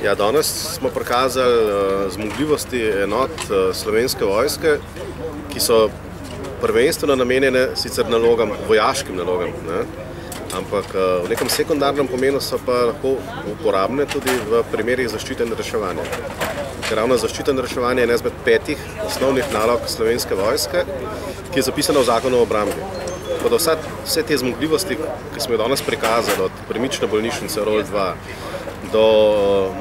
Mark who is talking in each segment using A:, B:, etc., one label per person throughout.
A: Ja, danes smo prikazali zmogljivosti enot Slovenske vojske, ki so prvenstveno namenjene sicer nalogam, vojaškim nalogam, ne? Ampak v nekem sekundarnem pomenu so pa lahko uporabne tudi v primerih zaščite in reševanja. Ker ravno zaščita in reševanje je ena izmed 5 osnovnih nalog Slovenske vojske, ki je zapisana v zakonu o obrambi. Tako da vse te zmogljivosti, ki smo jo danes prikazali, od premične bolnišnice ROL 2 do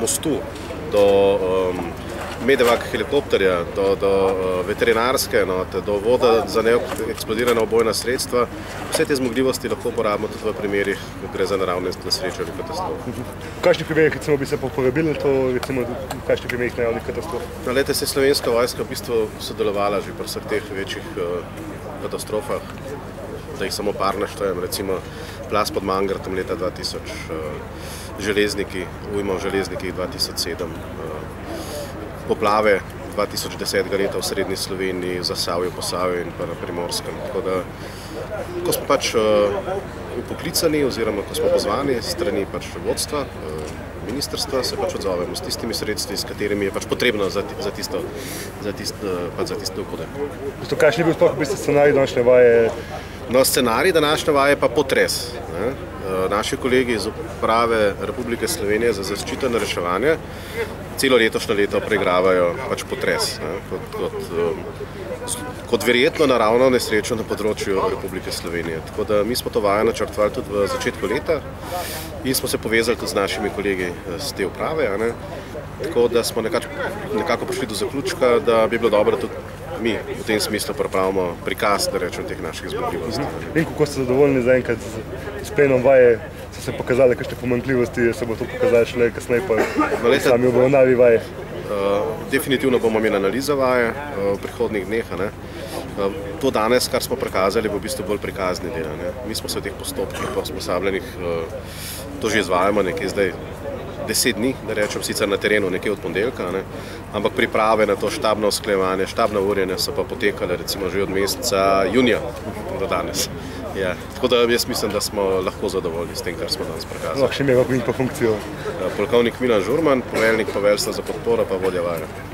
A: mostu, do Medevac helikopterja, do veterinarske enote, do voda za neeksplodirana ubojna sredstva, vse te zmogljivosti lahko uporabimo tudi v primerih, ko gre za naravne nesreče ali katastrofe.
B: V kakšnih primerih bi se pa uporabili to, recimo v kakšnih primerih naravnih katastrof?
A: Leta se je Slovenska vojska v bistvu sodelovala že pri vseh teh večjih katastrofah, da jih samo par naštejem, recimo plaz pod Mangartom leta 2000, železniki, ujma v železnikih 2007, poplave 2010 leta v srednji Sloveniji, Zasavju, Posavju in pa na Primorskem. Tako da, ko smo pač upoklicani oziroma ko smo pozvani strani pač vodstva, ministrstva, se pač odzovemo s tistimi sredstvi, s katerimi je pač potrebno za tisto dogodek.
B: Kakšen je bil sploh v bistvu scenarij današnje vaje?
A: No, scenarij današnje vaje pa potres. Naši kolegi iz Uprave Republike Slovenije za zaščito in reševanje celo letošnje leto preigravajo pač potres, kot verjetno naravno nesrečo na področju Republike Slovenije. Tako da mi smo to vajo načrtovali tudi v začetku leta in smo se povezali tudi z našimi kolegi z te uprave, tako da smo nekako prišli do zaključka, da bi bilo dobro tudi mi v tem smislu pripravimo prikaz, da rečem, teh naših zmogljivosti.
B: In kako ste zadovoljni zaenkrat s plenom vaje? So se pokazali kakšne pomanjkljivosti, se bo to pokazalo šele kasneje pa v sami obravnavi vaje?
A: Definitivno bomo imeli analizo vaje v prihodnjih dneh. To danes, kar smo prikazali, bo v bistvu bolj prikazni del. Mi smo se v teh postopkih usposabljenih, to že izvajamo nekaj zdaj 10 dni, da rečem, sicer na terenu nekje od ponedeljka, ampak priprave na to štabno usklajevanje, štabna urjenja so pa potekale recimo že od meseca junija do danes. Ja, tako da jaz mislim, da smo lahko zadovoljni s tem, kar smo danes prikazali.
B: Lahko še imel pa funkcijo?
A: Polkovnik Milan Žurman, poveljnik poveljstva za podporo pa vodja vaje.